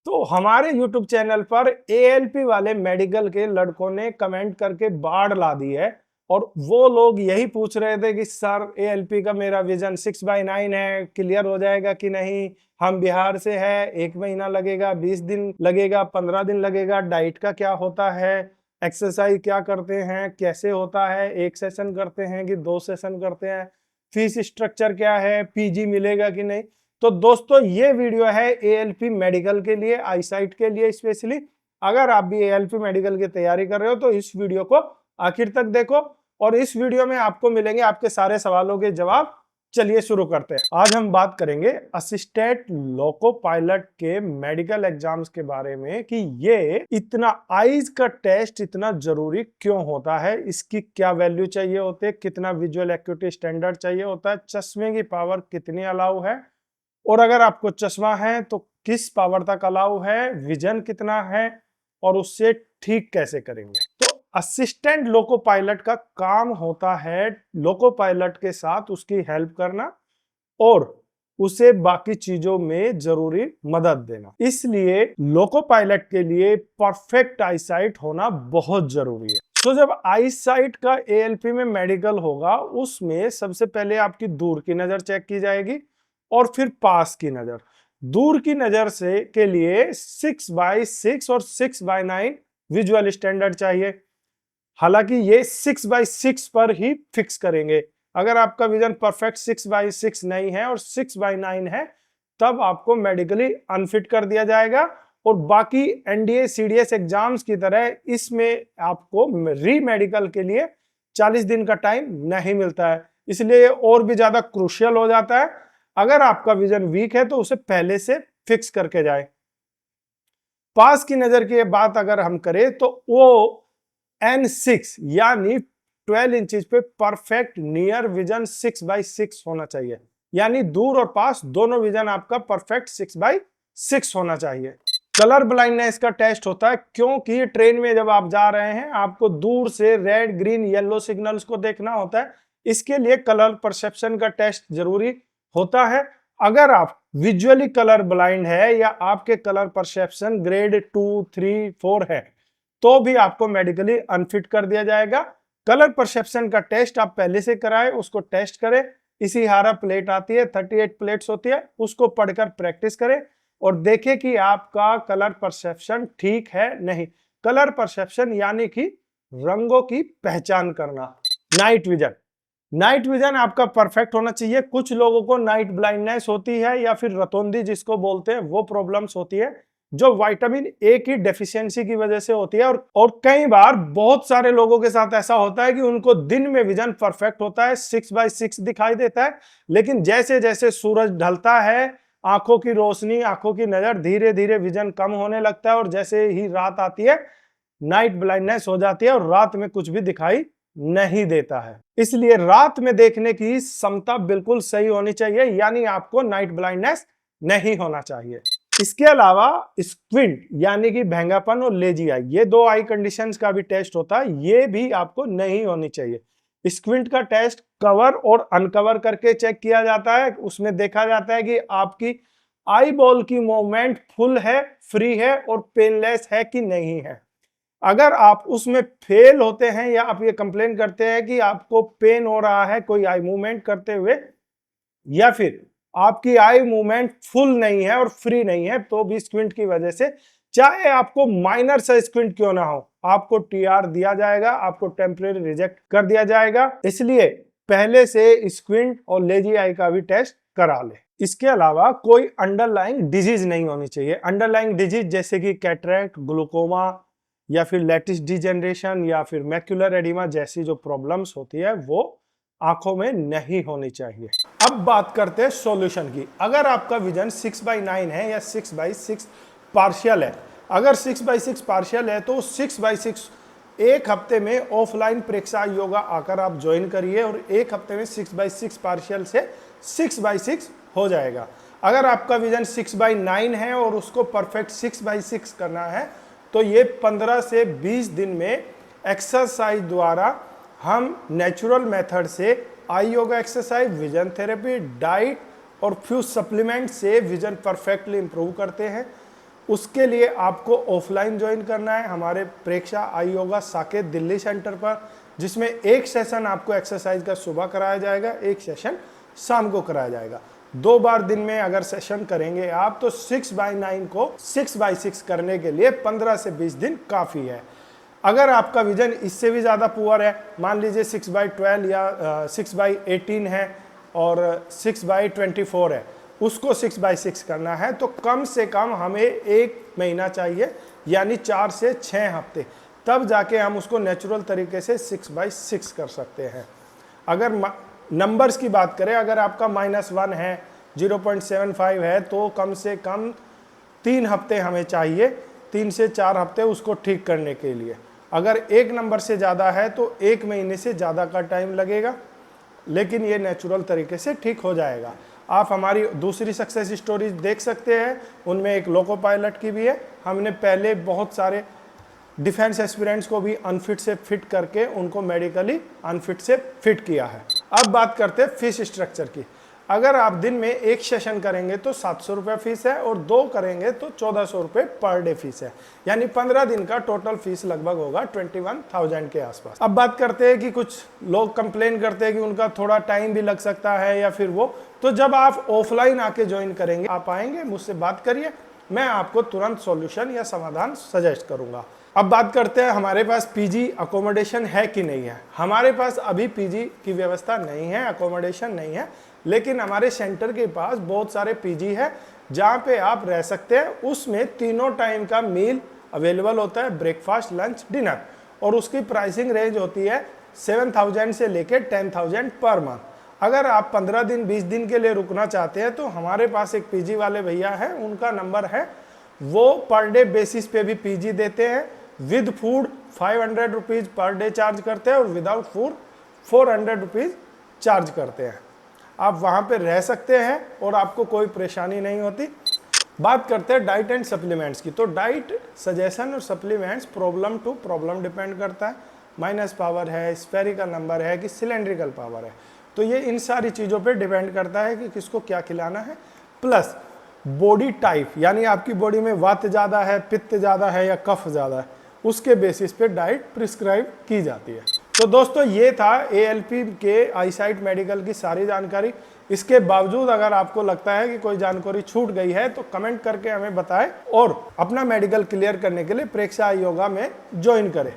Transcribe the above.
तो हमारे YouTube channel पर ALP वाले मेडिकल के लड़कों ने कमेंट करके बाढ़ ला दी है। और वो लोग यही पूछ रहे थे कि सर ALP का मेरा विजन 6/9 है, क्लियर हो जाएगा कि नहीं। हम बिहार से है, 1 महीना लगेगा, 20 दिन लगेगा, 15 दिन लगेगा, डाइट का क्या होता है, एक्सरसाइज क्या करते हैं, कैसे होता है, 1 सेशन करते हैं कि 2 सेशन करते हैं, फीस स्ट्रक्चर क्या है, PG मिलेगा कि नहीं। तो दोस्तों ये वीडियो है ALP मेडिकल के लिए, आईसाइट के लिए स्पेशली। अगर आप भी ALP मेडिकल की तैयारी कर रहे हो तो इस वीडियो को आखिर तक देखो और इस वीडियो में आपको मिलेंगे आपके सारे सवालों के जवाब। चलिए शुरू करते हैं। आज हम बात करेंगे असिस्टेंट लोको पायलट के मेडिकल एग्जाम्स के बारे में कि ये इतना आईज का टेस्ट इतना जरूरी क्यों होता है, इसकी क्या वैल्यू चाहिए होती है, कितना विजुअल एक्यूटी स्टैंडर्ड चाहिए होता है, चश्मे की पावर कितनी अलाउ है, और अगर आपको चश्मा है तो किस पावर तक अलाउ है, विजन कितना है और उससे ठीक कैसे करेंगे। तो असिस्टेंट लोको पायलट का काम होता है लोको पायलट के साथ उसकी हेल्प करना और उसे बाकी चीजों में जरूरी मदद देना। इसलिए लोको पायलट के लिए परफेक्ट आईसाइट होना बहुत जरूरी है। तो जब आईसाइट का ALP में मेडिकल होगा उसमें सबसे पहले आपकी दूर की नजर चेक की जाएगी और फिर पास की नजर। दूर की नजर से के लिए 6/6 और 6/9 विजुअल स्टैंडर्ड चाहिए। हालांकि ये 6/6 पर ही फिक्स करेंगे। अगर आपका विजन परफेक्ट 6/6 नहीं है और 6/9 है तब आपको मेडिकली अनफिट कर दिया जाएगा। और बाकी NDA CDS एग्जाम्स की तरह इसमें आपको री मेडिकल के लिए 40 दिन का टाइम नहीं मिलता है, इसलिए और भी ज्यादा क्रूशियल हो जाता है। अगर आपका विजन वीक है तो उसे पहले से फिक्स करके जाए। पास की नजर की बात अगर हम करें तो वो N6 यानी 12 इंचेस पे परफेक्ट नियर विजन 6/6 होना चाहिए, यानी दूर और पास दोनों विजन आपका परफेक्ट 6/6 होना चाहिए। कलर ब्लाइंडनेस का टेस्ट होता है क्योंकि ट्रेन में जब आप जा रहे हैं आपको दूर से रेड ग्रीन येलो सिग्नल्स को देखना होता है, इसके लिए कलर परसेप्शन का टेस्ट जरूरी होता है। अगर आप विजुअली कलर ब्लाइंड है या आपके कलर परसेप्शन ग्रेड 2, 3, 4 है तो भी आपको मेडिकली अनफिट कर दिया जाएगा। कलर परसेप्शन का टेस्ट आप पहले से कराएं, उसको टेस्ट करें। इसी हारा प्लेट आती है, 38 प्लेट्स होती है, उसको पढ़कर प्रैक्टिस करें और देखें कि आपका कलर परसेप्शन ठीक है नहीं। कलर परसेप्शन यानी कि रंगों की पहचान करना। नाइट विजन, नाइट विजन आपका परफेक्ट होना चाहिए। कुछ लोगों को नाइट ब्लाइंडनेस होती है या फिर रतौंधी जिसको बोलते हैं वो प्रॉब्लम्स होती है जो विटामिन A की डेफिशिएंसी की वजह से होती है। और कई बार बहुत सारे लोगों के साथ ऐसा होता है कि उनको दिन में विजन परफेक्ट होता है, 6/6 दिखाई देता है, लेकिन जैसे जैसे सूरज ढलता है आंखों की रोशनी, आंखों की नजर, धीरे धीरे विजन कम होने लगता है और जैसे ही रात आती है नाइट ब्लाइंडनेस हो जाती है और रात में कुछ भी दिखाई नहीं देता है। इसलिए रात में देखने की क्षमता बिल्कुल सही होनी चाहिए, यानी आपको नाइट ब्लाइंडनेस नहीं होना चाहिए। इसके अलावा स्क्विंट यानी कि भेंगापन और लेजी आई, ये 2 आई कंडीशंस का भी टेस्ट होता है, ये भी आपको नहीं होनी चाहिए। स्क्विंट का टेस्ट कवर और अनकवर करके चेक किया जाता है। उसमें देखा जाता है कि आपकी आई बॉल की मूवमेंट फुल है, फ्री है और पेनलेस है कि नहीं है। अगर आप उसमें फेल होते हैं या आप ये कंप्लेन करते हैं कि आपको पेन हो रहा है कोई आई मूवमेंट करते हुए या फिर आपकी आई मूवमेंट फुल नहीं है और फ्री नहीं है तो भी स्क्विंट की वजह से, चाहे आपको माइनर सा स्क्विंट क्यों ना हो, आपको TR दिया जाएगा, आपको टेम्परेरी रिजेक्ट कर दिया जाएगा। इसलिए पहले से स्क्विंट और लेजी आई का भी टेस्ट करा ले। इसके अलावा कोई अंडरलाइंग डिजीज नहीं होनी चाहिए। अंडरलाइंग डिजीज जैसे कि कैटरेक्ट, ग्लूकोमा या फिर लेटिस डिजेनरेशन या फिर मैक्युलर एडिमा जैसी जो प्रॉब्लम्स होती है वो आंखों में नहीं होनी चाहिए। अब बात करते हैं सॉल्यूशन की। अगर आपका विजन 6/9 है या 6/6 पार्शियल है, अगर 6/6 पार्शियल है तो 6/6 एक हफ्ते में ऑफलाइन प्रेक्षा योगा आकर आप ज्वाइन करिए और एक हफ्ते में 6/6 पार्शियल से 6/6 हो जाएगा। अगर आपका विजन 6/9 है और उसको परफेक्ट 6/6 करना है तो ये 15 से 20 दिन में एक्सरसाइज द्वारा हम नेचुरल मेथड से eye yoga exercise, vision therapy, diet और फ्यू सप्लीमेंट से विजन परफेक्टली इंप्रूव करते हैं। उसके लिए आपको ऑफलाइन ज्वाइन करना है हमारे प्रेक्षा आयोगा साकेत दिल्ली सेंटर पर, जिसमें एक सेशन आपको एक्सरसाइज का सुबह कराया जाएगा, एक सेशन शाम को कराया जाएगा। 2 बार दिन में अगर सेशन करेंगे आप तो 6x9 को 6x6 करने के लिए 15 से 20 दिन काफ़ी है। अगर आपका विजन इससे भी ज़्यादा पुअर है, मान लीजिए 6x12 या 6x18 है और 6x24 है, उसको 6x6 करना है तो कम से कम हमें 1 महीना चाहिए, यानी 4 से 6 हफ्ते, तब जाके हम उसको नेचुरल तरीके से 6x6 कर सकते हैं। अगर नंबर्स की बात करें, अगर आपका -1 है, 0.75 है, तो कम से कम 3 हफ्ते हमें चाहिए, 3 से 4 हफ्ते उसको ठीक करने के लिए। अगर 1 नंबर से ज़्यादा है तो 1 महीने से ज़्यादा का टाइम लगेगा, लेकिन ये नेचुरल तरीके से ठीक हो जाएगा। आप हमारी दूसरी सक्सेस स्टोरीज देख सकते हैं, उनमें एक लोको पायलट की भी है। हमने पहले बहुत सारे डिफेंस एस्पिरेंट्स को भी अनफिट से फिट करके उनको मेडिकली अनफिट से फिट किया है। अब बात करते हैं फीस स्ट्रक्चर की। अगर आप दिन में 1 सेशन करेंगे तो 700 रुपये फीस है और 2 करेंगे तो 1400 रुपये पर डे फीस है, यानी 15 दिन का टोटल फीस लगभग होगा 21,000 के आसपास। अब बात करते हैं कि कुछ लोग कंप्लेन करते हैं कि उनका थोड़ा टाइम भी लग सकता है या फिर वो, तो जब आप ऑफलाइन आके ज्वाइन करेंगे, आप आएंगे मुझसे बात करिए, मैं आपको तुरंत सॉल्यूशन या समाधान सजेस्ट करूंगा। अब बात करते हैं हमारे पास पीजी अकोमोडेशन है कि नहीं है। हमारे पास अभी पीजी की व्यवस्था नहीं है, अकोमोडेशन नहीं है, लेकिन हमारे सेंटर के पास बहुत सारे पीजी है जहाँ पे आप रह सकते हैं। उसमें तीनों टाइम का मील अवेलेबल होता है, ब्रेकफास्ट, लंच, डिनर, और उसकी प्राइसिंग रेंज होती है 7,000 से लेके 10,000 पर मंथ। अगर आप 15 दिन 20 दिन के लिए रुकना चाहते हैं तो हमारे पास एक पीजी वाले भैया हैं, उनका नंबर है, वो पर डे बेसिस पे भी पीजी देते हैं। With food 500 rupees per day charge करते हैं और विदाउट फूड 400 रुपीज़ चार्ज करते हैं। आप वहाँ पे रह सकते हैं और आपको कोई परेशानी नहीं होती। बात करते हैं डाइट एंड सप्लीमेंट्स की, तो डाइट सजेशन और supplements problem to problem depend करता है। माइनस पावर है, स्फेरिकल नंबर है कि सिलेंड्रिकल पावर है, तो ये इन सारी चीज़ों पे डिपेंड करता है कि किसको क्या खिलाना है। प्लस बॉडी टाइप, यानी आपकी बॉडी में वात ज़्यादा है, पित्त ज़्यादा है या कफ ज़्यादा है, उसके बेसिस पे डाइट प्रिस्क्राइब की जाती है। तो दोस्तों ये था ALP के आईसाइट मेडिकल की सारी जानकारी। इसके बावजूद अगर आपको लगता है कि कोई जानकारी छूट गई है तो कमेंट करके हमें बताएं और अपना मेडिकल क्लियर करने के लिए प्रेक्षा योगा में ज्वाइन करें।